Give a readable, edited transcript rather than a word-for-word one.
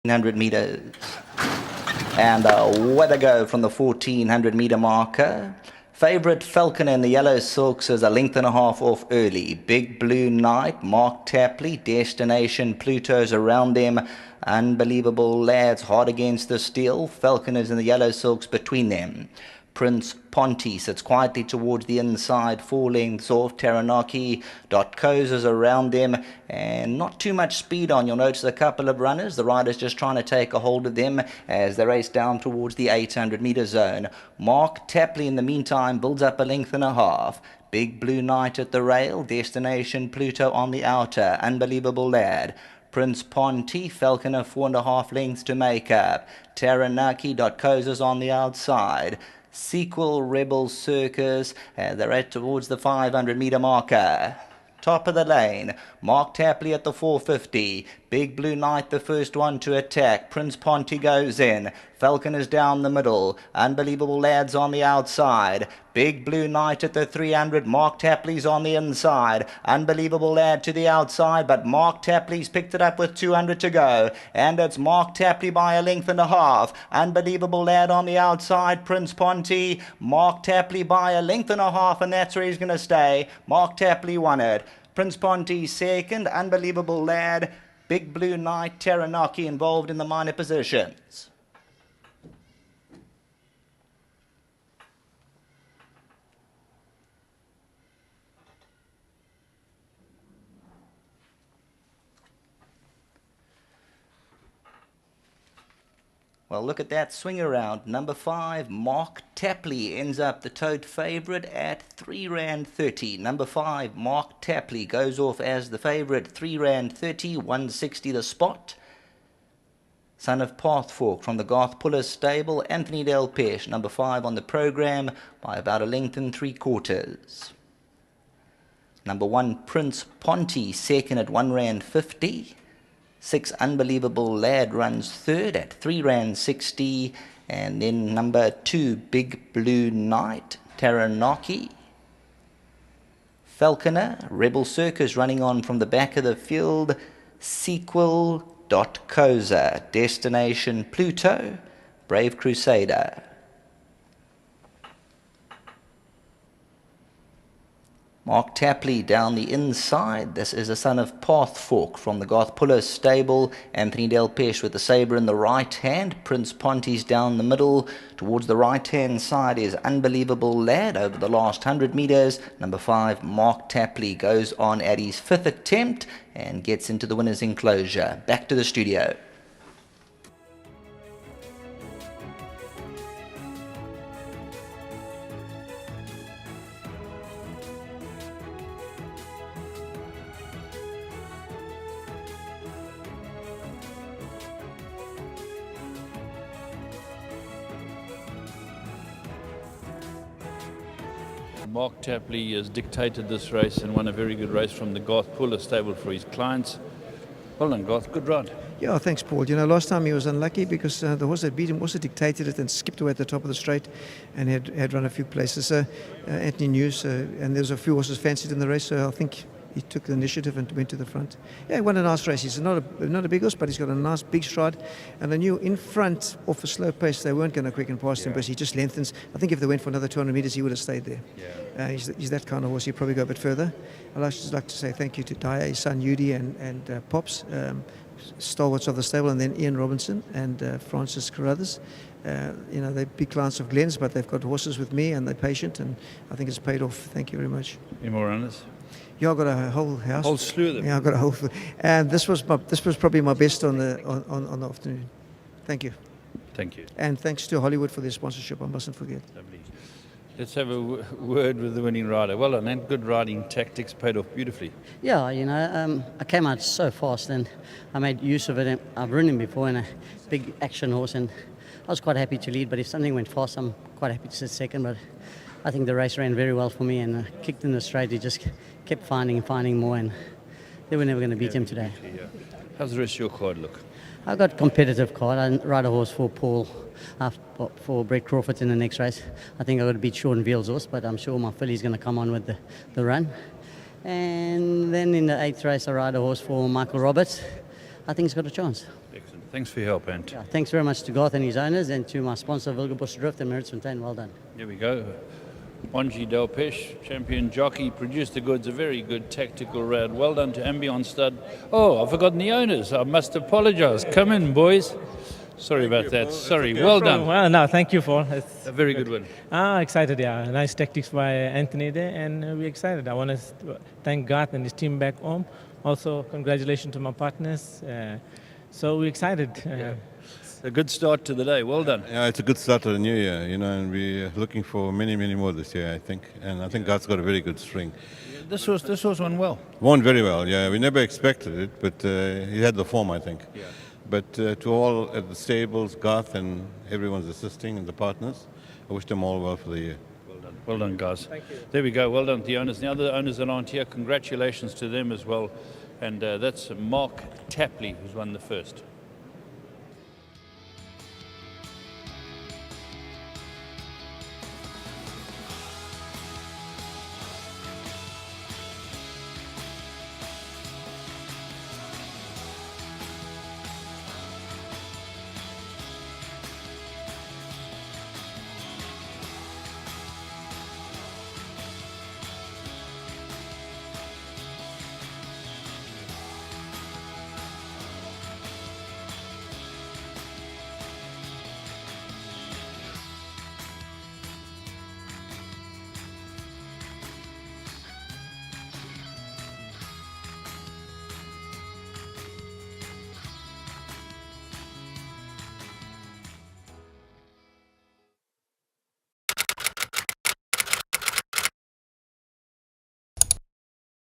100 meters. And away they go from the 1400 meter marker. Favorite Falconer in the yellow silks is a length and a half off early. Big Blue Knight, Mark Tapley, Destination Pluto's around them. Unbelievable Lads hard against the steel. Falconers in the yellow silks between them. Prince Ponty sits quietly towards the inside, 4 lengths off. Taranaki, Dotkoza's around them, and not too much speed on. You'll notice a couple of runners. The rider's just trying to take a hold of them as they race down towards the 800 meter zone. Mark Tapley, in the meantime, builds up a length and a half. Big Blue Knight at the rail. Destination Pluto on the outer. Unbelievable Lad. Prince Ponty, Falconer 4.5 lengths to make up. Taranaki, Dotkoza's on the outside. Sequel, Rebel Circus, they're at towards the 500 meter marker. Top of the lane, Mark Tapley at the 450. Big Blue Knight the first one to attack. Prince Ponty goes in. Falcon is down the middle. Unbelievable Lads on the outside. Big Blue Knight at the 300. Mark Tapley's on the inside. Unbelievable Lad to the outside, but Mark Tapley's picked it up with 200 to go. And it's Mark Tapley by a length and a half. Unbelievable Lad on the outside. Prince Ponty. Mark Tapley by a length and a half, and that's where he's going to stay. Mark Tapley won it. Prince Ponty second. Unbelievable Lad. Big Blue Knight, Taranaki involved in the minor positions. Well, look at that swing around. Number 5, Mark Tapley, ends up the tote favourite at R3.30. Number 5, Mark Tapley, goes off as the favourite, R3.30, 160 the spot. Son of Pathfork from the Garth Puller stable, Anthony Delpesh, number 5 on the programme, by about a length and 3/4. Number 1, Prince Ponty, second at R1.50. 6, Unbelievable Lad runs third at R3.60, and then number 2, Big Blue Knight, Taranaki. Falconer, Rebel Circus running on from the back of the field. Sequel, Dotkoza, Destination Pluto, Brave Crusader. Mark Tapley down the inside. This is a son of Pathfork from the Garth Puller stable. Anthony Delpesh with the sabre in the right hand. Prince Ponty's down the middle. Towards the right hand side is Unbelievable Lad over the last 100 meters. Number 5, Mark Tapley, goes on at his 5th attempt and gets into the winner's enclosure. Back to the studio. Mark Tapley has dictated this race and won a very good race from the Garth Puller stable for his clients. Well done, Garth. Good ride. Yeah, thanks, Paul. You know, last time he was unlucky because the horse that beat him also dictated it and skipped away at the top of the straight and had run a few places. Anthony News, and there's a few horses fancied in the race, so I think he took the initiative and went to the front. Yeah, he won a nice race. He's not a big horse, but he's got a nice big stride. And I knew in front, off a slow pace, they weren't going to quicken past him because he just lengthens. I think if they went for another 200 metres, he would have stayed there. He's that kind of horse. He'd probably go a bit further. I'd just like to say thank you to Daya, his son Yudi, and Pops, stalwarts of the stable, and then Ian Robinson and Francis Carruthers. You know, they're big clients of Glenn's, but they've got horses with me and they're patient, and I think it's paid off. Thank you very much. Any more runners? Yeah, I got a whole house. Whole slew of them. Yeah, I got a whole. And this was probably my best on the afternoon. Thank you. Thank you. And thanks to Hollywood for their sponsorship. I mustn't forget. Lovely. Let's have a word with the winning rider. Well done, and good riding tactics, paid off beautifully. Yeah, you know, I came out so fast and I made use of it. And I've ridden him before in a big action horse, and I was quite happy to lead. But if something went fast, I'm quite happy to sit second. But I think the race ran very well for me, and I kicked in the straight. He just kept finding more, and they were never going to beat him today. Yeah. How's the rest of your card look? I've got competitive card. I ride a horse for Paul, for Brett Crawford in the next race. I think I've got to beat Sean Veal's horse, but I'm sure my filly's going to come on with the run. And then in the 8th race, I ride a horse for Michael Roberts. I think he's got a chance. Excellent. Thanks for your help, Ant. Yeah, thanks very much to Garth and his owners, and to my sponsor, Wilgerbos Drift and Meritsfontein. Well done. Here we go. Wanji Delpesh, champion jockey, produced the goods, a very good tactical round. Well done to Ambion Stud. Oh, I've forgotten the owners. I must apologise. Come in, boys. Sorry about that. Sorry. Okay. Well done. Well, no, thank you for it's A very good win. excited, yeah. Nice tactics by Anthony there, and we're excited. I want to thank Garth and his team back home. Also, congratulations to my partners. So we're excited. A good start to the day. Well done. Yeah, it's a good start to the new year, you know, and we're looking for many, many more this year, I think. And I think God's got a very good string. This was won well. Won very well, yeah. We never expected it, but he had the form, I think. Yeah. But to all at the stables, Garth and everyone's assisting and the partners, I wish them all well for the year. Well done, guys. Thank you. There we go. Well done to the owners. The other owners that aren't here, congratulations to them as well. And that's Mark Tapley, who's won the first.